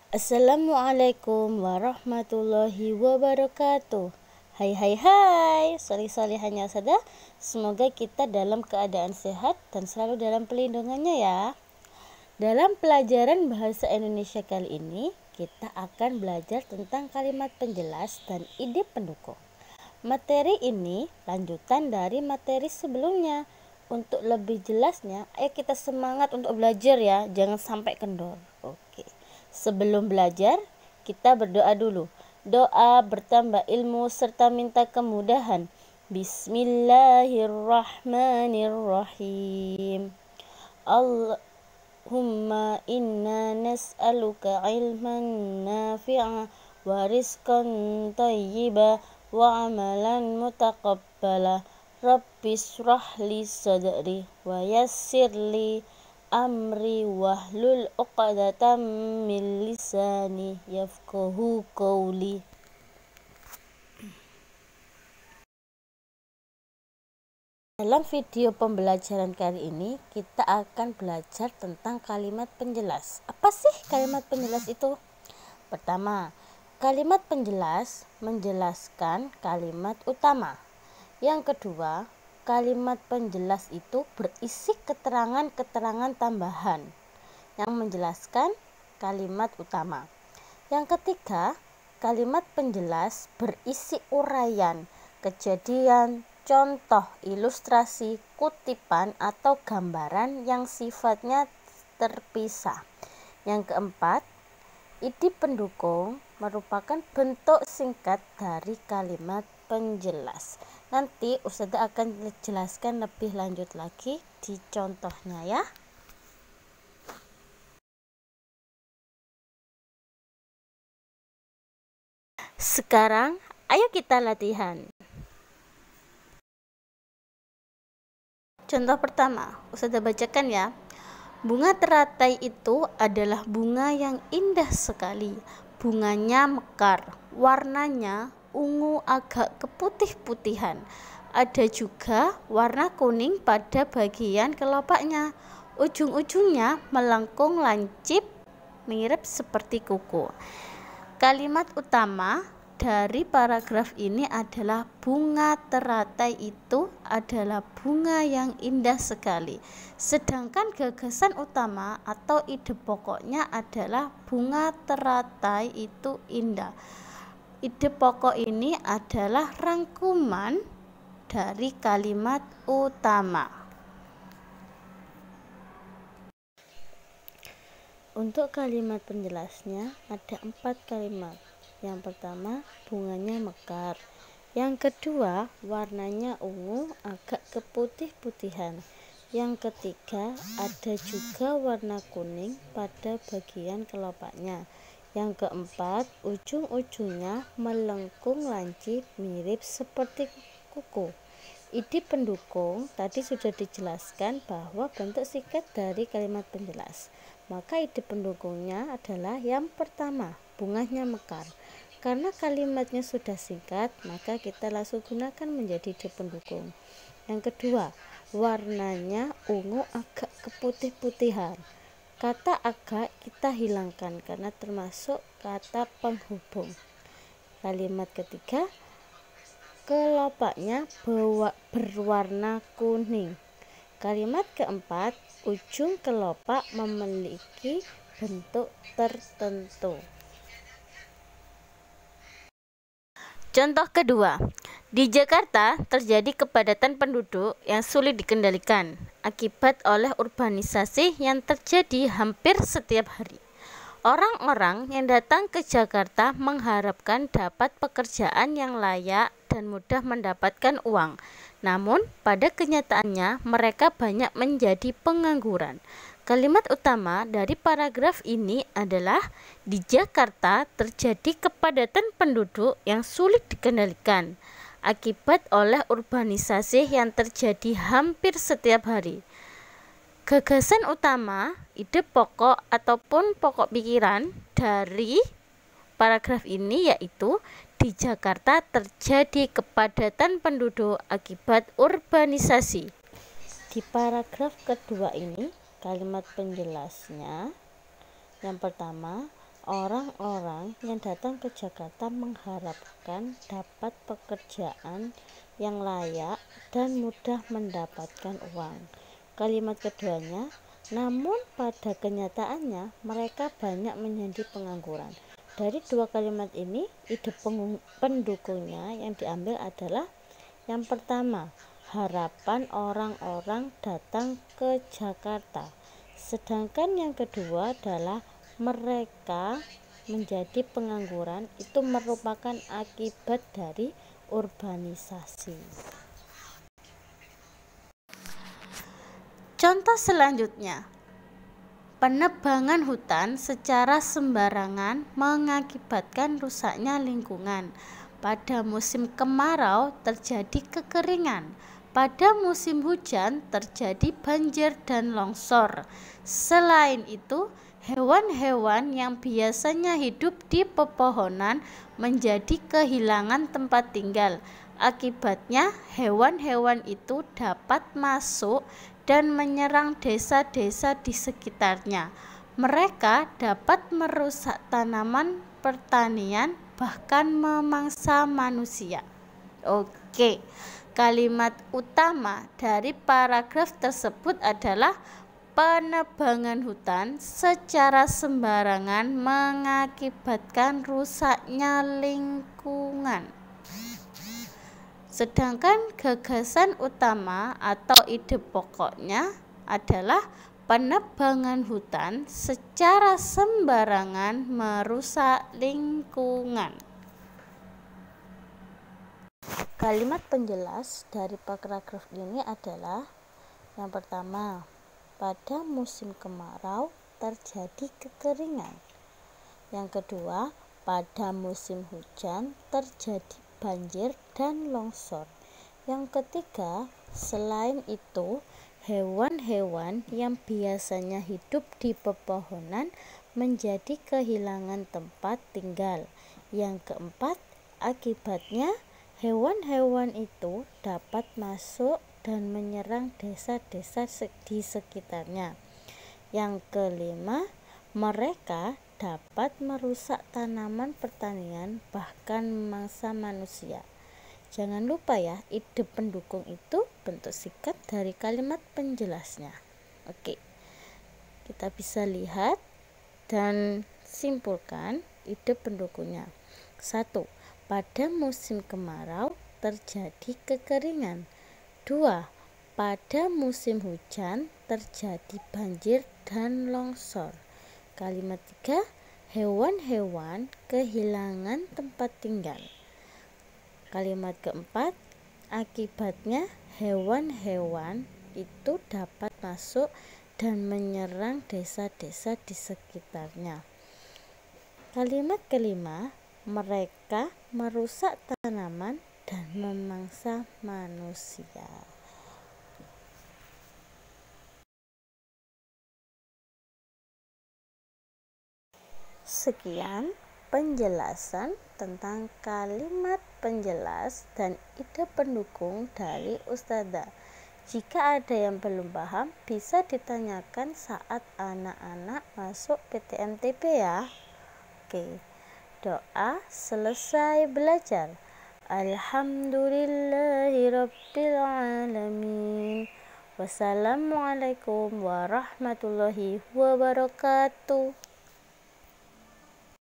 Assalamualaikum warahmatullahi wabarakatuh. Hai, solih-solihannya saja. Semoga kita dalam keadaan sehat dan selalu dalam pelindungannya ya. Dalam pelajaran bahasa Indonesia kali ini, kita akan belajar tentang kalimat penjelas dan ide pendukung. Materi ini lanjutan dari materi sebelumnya. Untuk lebih jelasnya, ayo kita semangat untuk belajar ya, jangan sampai kendor. Oke. Sebelum belajar, kita berdoa dulu. Doa bertambah ilmu serta minta kemudahan. Bismillahirrahmanirrahim. Allahumma inna nas'aluka ilman nafi'a wa rizqan thayyiba wa amalan mutaqabbala. Rabbis rahli sadri wa yassirli amri wahlul 'uqdatam min lisani yafqahu qawli. Dalam video pembelajaran kali ini kita akan belajar tentang kalimat penjelas. Apa sih kalimat penjelas itu? Pertama, kalimat penjelas menjelaskan kalimat utama. Yang kedua, kalimat penjelas itu berisi keterangan-keterangan tambahan yang menjelaskan kalimat utama. Yang ketiga, kalimat penjelas berisi uraian, kejadian, contoh, ilustrasi, kutipan, atau gambaran yang sifatnya terpisah. Yang keempat, ide pendukung merupakan bentuk singkat dari kalimat penjelas. Nanti Ustazah akan jelaskan lebih lanjut lagi di contohnya ya. Sekarang ayo kita latihan. Contoh pertama, Ustazah bacakan ya. Bunga teratai itu adalah bunga yang indah sekali. Bunganya mekar, warnanya ungu agak keputih-putihan. Ada juga warna kuning pada bagian kelopaknya. Ujung-ujungnya melengkung lancip mirip seperti kuku. Kalimat utama dari paragraf ini adalah bunga teratai itu adalah bunga yang indah sekali. Sedangkan gagasan utama atau ide pokoknya adalah bunga teratai itu indah. Ide pokok ini adalah rangkuman dari kalimat utama. Untuk kalimat penjelasnya ada 4 kalimat. Yang pertama, bunganya mekar. Yang kedua, warnanya ungu agak keputih-putihan. Yang ketiga, ada juga warna kuning pada bagian kelopaknya. Yang keempat, ujung-ujungnya melengkung lancip mirip seperti kuku. Ide pendukung tadi sudah dijelaskan bahwa bentuk singkat dari kalimat penjelas. Maka ide pendukungnya adalah yang pertama, bunganya mekar. Karena kalimatnya sudah singkat, maka kita langsung gunakan menjadi ide pendukung. Yang kedua, warnanya ungu agak keputih-putihan. Kata agak kita hilangkan karena termasuk kata penghubung. Kalimat ketiga, kelopaknya berwarna kuning. Kalimat keempat, ujung kelopak memiliki bentuk tertentu. Contoh kedua, di Jakarta terjadi kepadatan penduduk yang sulit dikendalikan akibat oleh urbanisasi yang terjadi hampir setiap hari. Orang-orang yang datang ke Jakarta mengharapkan dapat pekerjaan yang layak dan mudah mendapatkan uang. Namun, pada kenyataannya mereka banyak menjadi pengangguran. Kalimat utama dari paragraf ini adalah di Jakarta terjadi kepadatan penduduk yang sulit dikendalikan akibat oleh urbanisasi yang terjadi hampir setiap hari. Gagasan utama, ide pokok ataupun pokok pikiran dari paragraf ini yaitu di Jakarta terjadi kepadatan penduduk akibat urbanisasi. Di paragraf kedua ini, kalimat penjelasnya yang pertama, Orang-orang yang datang ke Jakarta mengharapkan dapat pekerjaan yang layak dan mudah mendapatkan uang. Kalimat keduanya, namun pada kenyataannya mereka banyak menjadi pengangguran. Dari dua kalimat ini, ide pendukungnya yang diambil adalah yang pertama, harapan orang-orang datang ke Jakarta. Sedangkan yang kedua adalah mereka menjadi pengangguran itu merupakan akibat dari urbanisasi. Contoh selanjutnya, penebangan hutan secara sembarangan mengakibatkan rusaknya lingkungan. Pada musim kemarau terjadi kekeringan. Pada musim hujan terjadi banjir dan longsor. Selain itu, hewan-hewan yang biasanya hidup di pepohonan menjadi kehilangan tempat tinggal. Akibatnya, hewan-hewan itu dapat masuk dan menyerang desa-desa di sekitarnya. Mereka dapat merusak tanaman pertanian, bahkan memangsa manusia. Oke, kalimat utama dari paragraf tersebut adalah penebangan hutan secara sembarangan mengakibatkan rusaknya lingkungan. Sedangkan gagasan utama atau ide pokoknya adalah penebangan hutan secara sembarangan merusak lingkungan. Kalimat penjelas dari paragraf ini adalah yang pertama, pada musim kemarau terjadi kekeringan. Yang kedua, pada musim hujan terjadi banjir dan longsor. Yang ketiga, selain itu, hewan-hewan yang biasanya hidup di pepohonan menjadi kehilangan tempat tinggal. Yang keempat, akibatnya hewan-hewan itu dapat masuk dan menyerang desa-desa di sekitarnya. Yang kelima, mereka dapat merusak tanaman pertanian, bahkan memangsa manusia. Jangan lupa ya, ide pendukung itu bentuk singkat dari kalimat penjelasnya. Oke, kita bisa lihat dan simpulkan ide pendukungnya. 1. Pada musim kemarau terjadi kekeringan. 2. Pada musim hujan terjadi banjir dan longsor. Kalimat 3, hewan-hewan kehilangan tempat tinggal. Kalimat keempat, akibatnya hewan-hewan itu dapat masuk dan menyerang desa-desa di sekitarnya. Kalimat kelima, mereka merusak tanaman dan memangsa manusia. Sekian penjelasan tentang kalimat penjelas dan ide pendukung dari Ustazah. Jika ada yang belum paham, bisa ditanyakan saat anak-anak masuk PTMTP ya. Oke, doa selesai belajar. Alhamdulillahirabbil alamin. Wassalamualaikum warahmatullahi wabarakatuh.